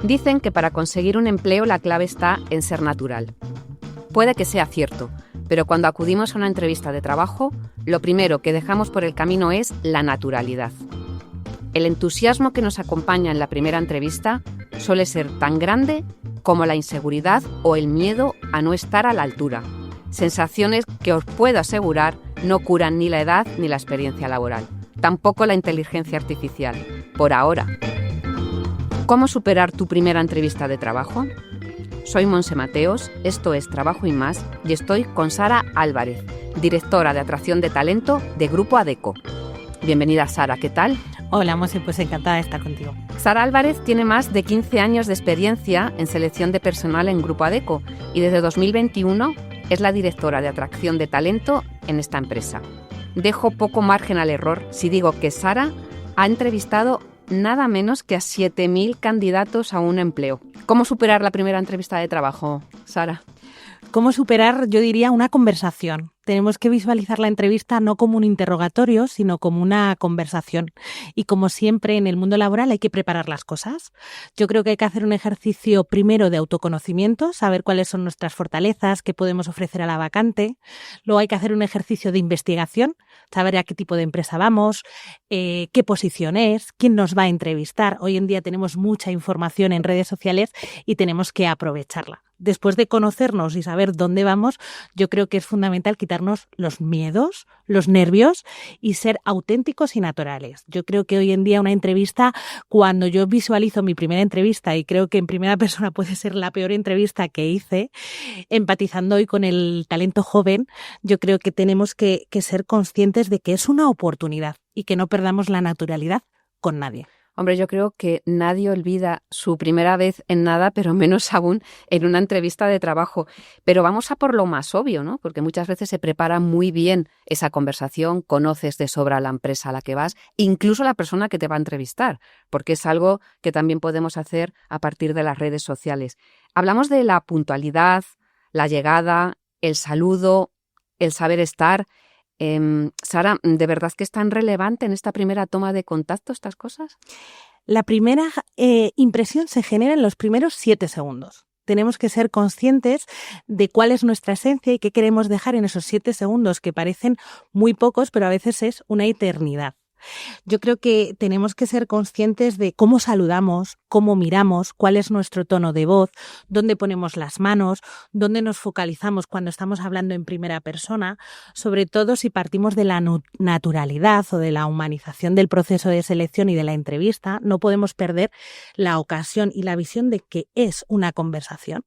Dicen que para conseguir un empleo la clave está en ser natural. Puede que sea cierto, pero cuando acudimos a una entrevista de trabajo, lo primero que dejamos por el camino es la naturalidad. El entusiasmo que nos acompaña en la primera entrevista suele ser tan grande como la inseguridad o el miedo a no estar a la altura. Sensaciones que os puedo asegurar no curan ni la edad ni la experiencia laboral. Tampoco la inteligencia artificial, por ahora. ¿Cómo superar tu primera entrevista de trabajo? Soy Monse Mateos, esto es Trabajo y Más, y estoy con Sara Álvarez, directora de atracción de talento de Grupo Adecco. Bienvenida, Sara, ¿qué tal? Hola, Monse, pues encantada de estar contigo. Sara Álvarez tiene más de 15 años de experiencia en selección de personal en Grupo Adecco y desde 2021 es la directora de atracción de talento en esta empresa. Dejo poco margen al error si digo que Sara ha entrevistado nada menos que a 7.000 candidatos a un empleo. ¿Cómo superar la primera entrevista de trabajo, Sara? ¿Cómo superar, yo diría, una conversación? Tenemos que visualizar la entrevista no como un interrogatorio, sino como una conversación. Y como siempre en el mundo laboral hay que preparar las cosas. Yo creo que hay que hacer un ejercicio primero de autoconocimiento, saber cuáles son nuestras fortalezas, qué podemos ofrecer a la vacante. Luego hay que hacer un ejercicio de investigación, saber a qué tipo de empresa vamos, qué posición es, quién nos va a entrevistar. Hoy en día tenemos mucha información en redes sociales y tenemos que aprovecharla. Después de conocernos y saber dónde vamos, yo creo que es fundamental quitarnos los miedos, los nervios y ser auténticos y naturales. Yo creo que hoy en día una entrevista, cuando yo visualizo mi primera entrevista, y creo que en primera persona puede ser la peor entrevista que hice, empatizando hoy con el talento joven, yo creo que tenemos que ser conscientes de que es una oportunidad y que no perdamos la naturalidad con nadie. Hombre, yo creo que nadie olvida su primera vez en nada, pero menos aún en una entrevista de trabajo. Pero vamos a por lo más obvio, ¿no? Porque muchas veces se prepara muy bien esa conversación, conoces de sobra la empresa a la que vas, incluso la persona que te va a entrevistar, porque es algo que también podemos hacer a partir de las redes sociales. Hablamos de la puntualidad, la llegada, el saludo, el saber estar. Sara, ¿de verdad que es tan relevante en esta primera toma de contacto estas cosas? La primera impresión se genera en los primeros 7 segundos. Tenemos que ser conscientes de cuál es nuestra esencia y qué queremos dejar en esos 7 segundos, que parecen muy pocos, pero a veces es una eternidad. Yo creo que tenemos que ser conscientes de cómo saludamos, cómo miramos, cuál es nuestro tono de voz, dónde ponemos las manos, dónde nos focalizamos cuando estamos hablando en primera persona, sobre todo si partimos de la naturalidad o de la humanización del proceso de selección y de la entrevista, no podemos perder la ocasión y la visión de que es una conversación.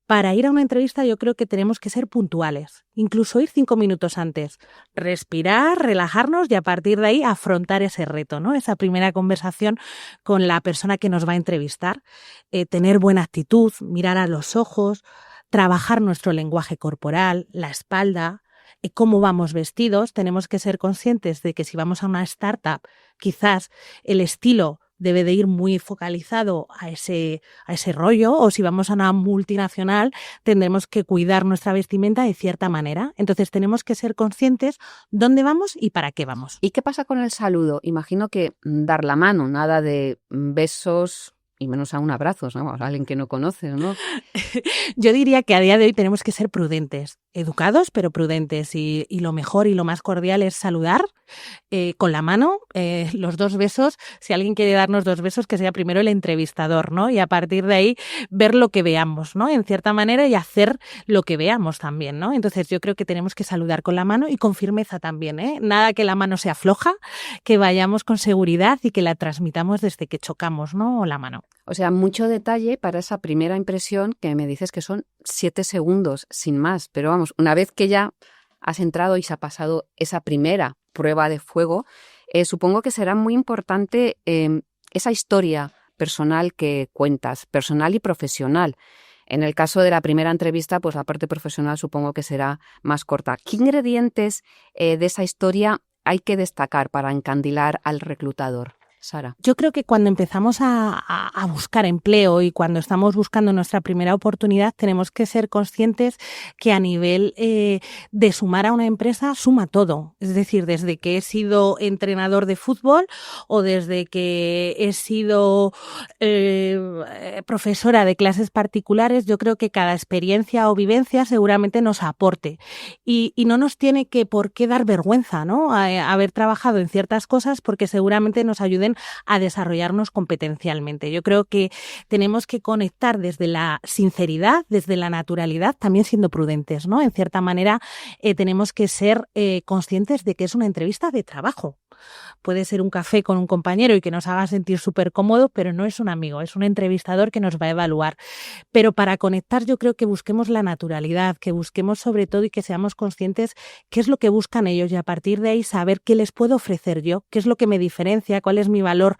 Para ir a una entrevista yo creo que tenemos que ser puntuales, incluso ir 5 minutos antes, respirar, relajarnos y a partir de ahí afrontar ese reto, ¿no? Esa primera conversación con la persona que nos va a entrevistar, tener buena actitud, mirar a los ojos, trabajar nuestro lenguaje corporal, la espalda, cómo vamos vestidos. Tenemos que ser conscientes de que si vamos a una startup, quizás el estilo debe de ir muy focalizado a ese rollo, o si vamos a una multinacional tendremos que cuidar nuestra vestimenta de cierta manera. Entonces tenemos que ser conscientes dónde vamos y para qué vamos. ¿Y qué pasa con el saludo? Imagino que dar la mano, nada de besos y menos aún abrazos, ¿no? A alguien que no conoces, ¿no? Yo diría que a día de hoy tenemos que ser prudentes, educados pero prudentes, y lo mejor y lo más cordial es saludar con la mano, los 2 besos. Si alguien quiere darnos 2 besos, que sea primero el entrevistador, ¿no? Y a partir de ahí ver lo que veamos, ¿no? En cierta manera, y hacer lo que veamos también, ¿no? Entonces yo creo que tenemos que saludar con la mano y con firmeza también, ¿eh? Nada que la mano sea floja, que vayamos con seguridad y que la transmitamos desde que chocamos, ¿no? La mano. O sea, mucho detalle para esa primera impresión, que me dices que son 7 segundos, sin más. Pero vamos, una vez que ya has entrado y se ha pasado esa primera prueba de fuego, supongo que será muy importante esa historia personal que cuentas, personal y profesional. En el caso de la primera entrevista, pues la parte profesional supongo que será más corta. ¿Qué ingredientes de esa historia hay que destacar para encandilar al reclutador? Sara? Yo creo que cuando empezamos a buscar empleo y cuando estamos buscando nuestra primera oportunidad, tenemos que ser conscientes que a nivel de sumar a una empresa suma todo. Es decir, desde que he sido entrenador de fútbol o desde que he sido profesora de clases particulares, yo creo que cada experiencia o vivencia seguramente nos aporte. Y no nos tiene que por qué dar vergüenza, ¿no? Haber trabajado en ciertas cosas, porque seguramente nos ayuden a desarrollarnos competencialmente. Yo creo que tenemos que conectar desde la sinceridad, desde la naturalidad, también siendo prudentes, ¿no? En cierta manera, tenemos que ser conscientes de que es una entrevista de trabajo. Puede ser un café con un compañero y que nos haga sentir súper cómodo, pero no es un amigo, es un entrevistador que nos va a evaluar. Pero para conectar yo creo que busquemos la naturalidad, que busquemos sobre todo y que seamos conscientes qué es lo que buscan ellos y a partir de ahí saber qué les puedo ofrecer yo, qué es lo que me diferencia, cuál es mi valor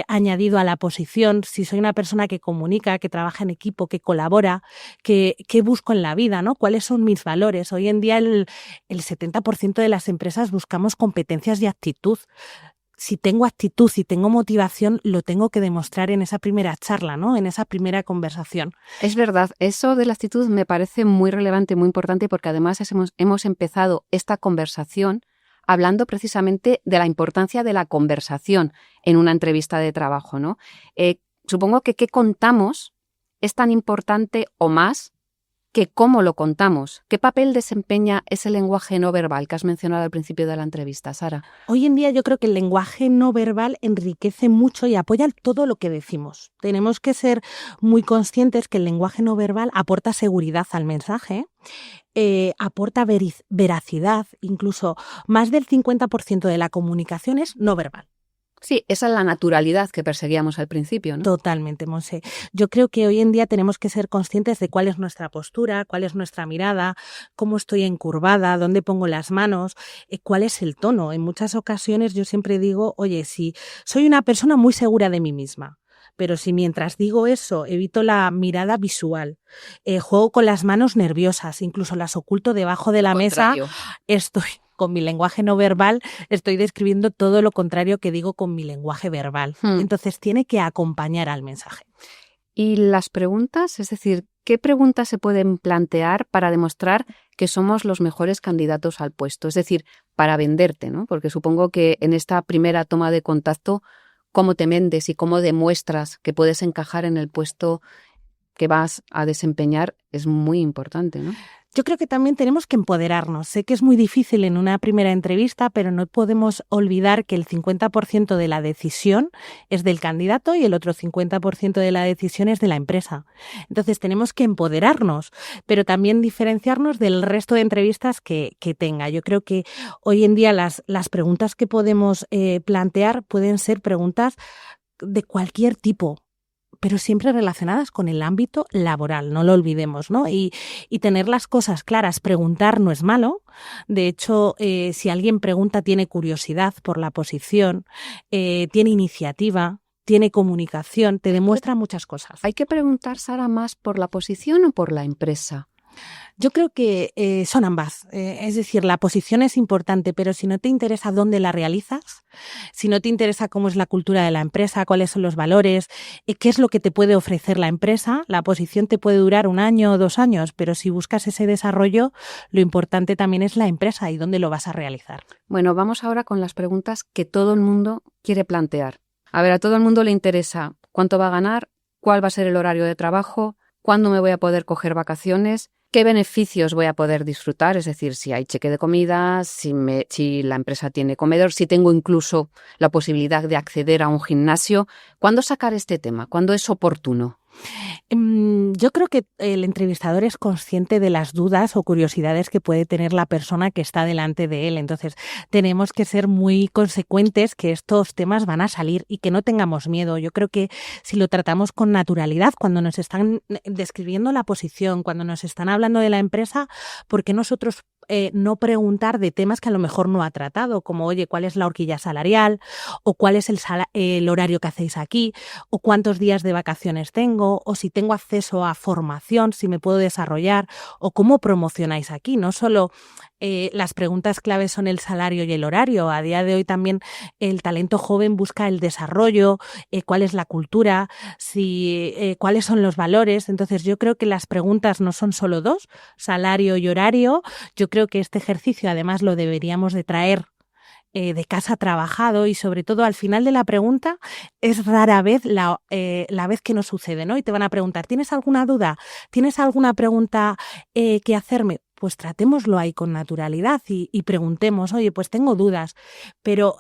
añadido a la posición, si soy una persona que comunica, que trabaja en equipo, que colabora, qué busco en la vida, ¿no? ¿Cuáles son mis valores? Hoy en día el 70% de las empresas buscamos competencias y actitud. Si tengo actitud, si tengo motivación, lo tengo que demostrar en esa primera charla, ¿no? En esa primera conversación. Es verdad, eso de la actitud me parece muy relevante, muy importante, porque además hemos empezado esta conversación hablando precisamente de la importancia de la conversación en una entrevista de trabajo, ¿no? Supongo que qué contamos es tan importante o más que cómo lo contamos. ¿Qué papel desempeña ese lenguaje no verbal que has mencionado al principio de la entrevista, Sara? Hoy en día yo creo que el lenguaje no verbal enriquece mucho y apoya todo lo que decimos. Tenemos que ser muy conscientes que el lenguaje no verbal aporta seguridad al mensaje, aporta veracidad, incluso más del 50% de la comunicación es no verbal. Sí, esa es la naturalidad que perseguíamos al principio, ¿no? Totalmente, Monse. Yo creo que hoy en día tenemos que ser conscientes de cuál es nuestra postura, cuál es nuestra mirada, cómo estoy encurvada, dónde pongo las manos, cuál es el tono. En muchas ocasiones yo siempre digo, oye, si soy una persona muy segura de mí misma, pero si mientras digo eso evito la mirada visual, juego con las manos nerviosas, incluso las oculto debajo de la mesa, estoy... Con mi lenguaje no verbal estoy describiendo todo lo contrario que digo con mi lenguaje verbal. Entonces tiene que acompañar al mensaje. ¿Y las preguntas? Es decir, ¿qué preguntas se pueden plantear para demostrar que somos los mejores candidatos al puesto? Es decir, para venderte, ¿no? Porque supongo que en esta primera toma de contacto, cómo te vendes y cómo demuestras que puedes encajar en el puesto que vas a desempeñar es muy importante, ¿no? Yo creo que también tenemos que empoderarnos. Sé que es muy difícil en una primera entrevista, pero no podemos olvidar que el 50% de la decisión es del candidato y el otro 50% de la decisión es de la empresa. Entonces tenemos que empoderarnos, pero también diferenciarnos del resto de entrevistas que tenga. Yo creo que hoy en día las preguntas que podemos plantear pueden ser preguntas de cualquier tipo, pero siempre relacionadas con el ámbito laboral, no lo olvidemos, ¿no? Y tener las cosas claras, preguntar no es malo. De hecho, si alguien pregunta, tiene curiosidad por la posición, tiene iniciativa, tiene comunicación, te demuestra muchas cosas. ¿Hay que preguntar, Sara, más por la posición o por la empresa? Yo creo que son ambas. Es decir, la posición es importante, pero si no te interesa dónde la realizas, si no te interesa cómo es la cultura de la empresa, cuáles son los valores, qué es lo que te puede ofrecer la empresa, la posición te puede durar 1 año o 2 años, pero si buscas ese desarrollo, lo importante también es la empresa y dónde lo vas a realizar. Bueno, vamos ahora con las preguntas que todo el mundo quiere plantear. A ver, a todo el mundo le interesa cuánto va a ganar, cuál va a ser el horario de trabajo, cuándo me voy a poder coger vacaciones, qué beneficios voy a poder disfrutar, es decir, si hay cheque de comida, si la empresa tiene comedor, si tengo incluso la posibilidad de acceder a un gimnasio. ¿Cuándo sacar este tema? ¿Cuándo es oportuno? Yo creo que el entrevistador es consciente de las dudas o curiosidades que puede tener la persona que está delante de él. Entonces, tenemos que ser muy consecuentes que estos temas van a salir y que no tengamos miedo. Yo creo que si lo tratamos con naturalidad, cuando nos están describiendo la posición, cuando nos están hablando de la empresa, ¿por qué nosotros no preguntar de temas que a lo mejor no ha tratado, como, oye, ¿cuál es la horquilla salarial? O ¿cuál es el horario que hacéis aquí? O ¿cuántos días de vacaciones tengo? O si tengo acceso a formación, si me puedo desarrollar, o cómo promocionáis aquí. No solo las preguntas claves son el salario y el horario. A día de hoy también el talento joven busca el desarrollo, cuál es la cultura, cuáles son los valores. Entonces yo creo que las preguntas no son solo dos, salario y horario. Yo creo que este ejercicio además lo deberíamos de traer de casa trabajado, y sobre todo al final de la pregunta es rara vez la vez que nos sucede, ¿no? Y te van a preguntar, ¿tienes alguna duda? ¿Tienes alguna pregunta que hacerme? Pues tratémoslo ahí con naturalidad y preguntemos, oye, pues tengo dudas, pero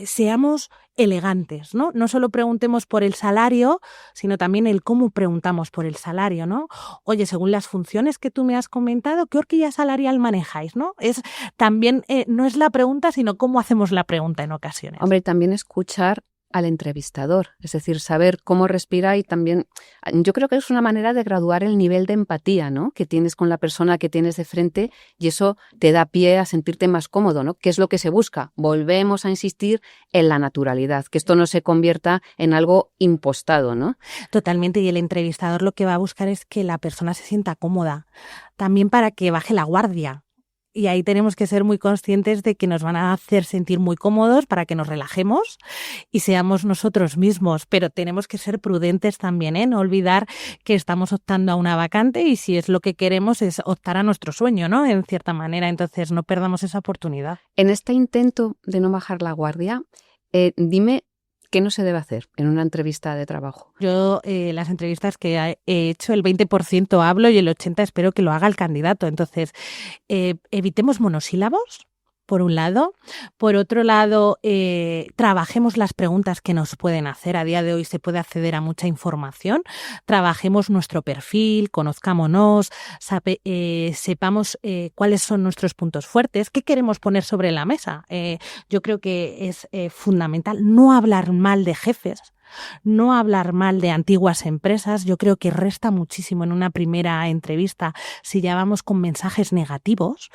seamos elegantes, ¿no? No solo preguntemos por el salario, sino también el cómo preguntamos por el salario, ¿no? Oye, según las funciones que tú me has comentado, ¿qué horquilla salarial manejáis, no? Es también, no es la pregunta, sino cómo hacemos la pregunta en ocasiones. Hombre, también escuchar al entrevistador, es decir, saber cómo respira, y también yo creo que es una manera de graduar el nivel de empatía, ¿no?, que tienes con la persona que tienes de frente, y eso te da pie a sentirte más cómodo, ¿no? ¿Qué es lo que se busca? Volvemos a insistir en la naturalidad, que esto no se convierta en algo impostado, ¿no? Totalmente, y el entrevistador lo que va a buscar es que la persona se sienta cómoda, también para que baje la guardia. Y ahí tenemos que ser muy conscientes de que nos van a hacer sentir muy cómodos para que nos relajemos y seamos nosotros mismos. Pero tenemos que ser prudentes también, ¿eh? No olvidar que estamos optando a una vacante, y si es lo que queremos es optar a nuestro sueño, ¿no? En cierta manera. Entonces no perdamos esa oportunidad. En este intento de no bajar la guardia, dime, ¿qué no se debe hacer en una entrevista de trabajo? Yo, las entrevistas que he hecho, el 20% hablo y el 80% espero que lo haga el candidato. Entonces, evitemos monosílabos, por un lado. Por otro lado, trabajemos las preguntas que nos pueden hacer. A día de hoy se puede acceder a mucha información. Trabajemos nuestro perfil, conozcámonos, sepamos cuáles son nuestros puntos fuertes, qué queremos poner sobre la mesa. Yo creo que es fundamental no hablar mal de jefes, no hablar mal de antiguas empresas. Yo creo que resta muchísimo en una primera entrevista si ya vamos con mensajes negativos.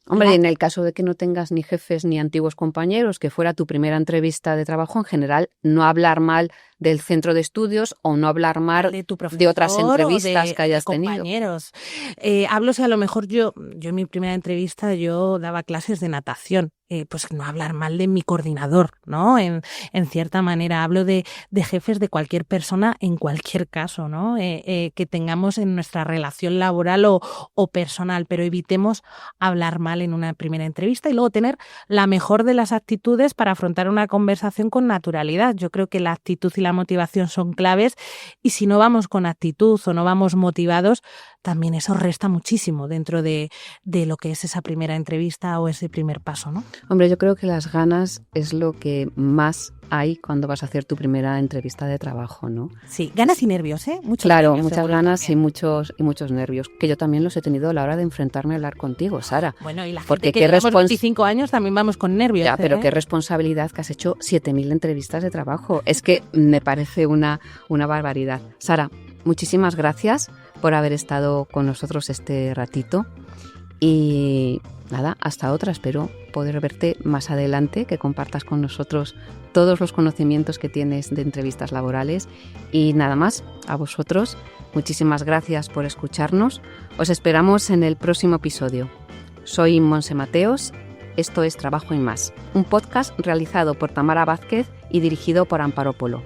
Hombre, en el caso de que no tengas ni jefes ni antiguos compañeros, que fuera tu primera entrevista de trabajo, en general, no hablar mal del centro de estudios o no hablar mal de tu profesor, de otras entrevistas que hayas de compañeros. tenido. Hablo, si a lo mejor yo en mi primera entrevista yo daba clases de natación. Pues no hablar mal de mi coordinador, ¿no? En cierta manera hablo de jefes de cualquier persona en cualquier caso, ¿no? Que tengamos en nuestra relación laboral o personal, pero evitemos hablar mal en una primera entrevista y luego tener la mejor de las actitudes para afrontar una conversación con naturalidad. Yo creo que la actitud y la motivación son claves, y si no vamos con actitud o no vamos motivados, también eso resta muchísimo dentro de lo que es esa primera entrevista o ese primer paso, ¿no? Hombre, yo creo que las ganas es lo que más hay cuando vas a hacer tu primera entrevista de trabajo, ¿no? Sí, ganas y nervios, ¿eh? Claro, muchas ganas y muchos nervios, que yo también los he tenido a la hora de enfrentarme a hablar contigo, Sara. Bueno, y la gente que llevamos 25 años también vamos con nervios. Ya, pero qué responsabilidad, que has hecho 7.000 entrevistas de trabajo. Es que me parece una barbaridad. Sara, muchísimas gracias por haber estado con nosotros este ratito. Y nada, hasta otra. Espero poder verte más adelante, que compartas con nosotros todos los conocimientos que tienes de entrevistas laborales. Y nada más, a vosotros, muchísimas gracias por escucharnos. Os esperamos en el próximo episodio. Soy Monse Mateos, esto es Trabajo y Más, un podcast realizado por Tamara Vázquez y dirigido por Amparo Polo.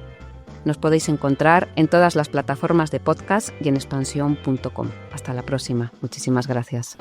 Nos podéis encontrar en todas las plataformas de podcast y en expansión.com. Hasta la próxima. Muchísimas gracias.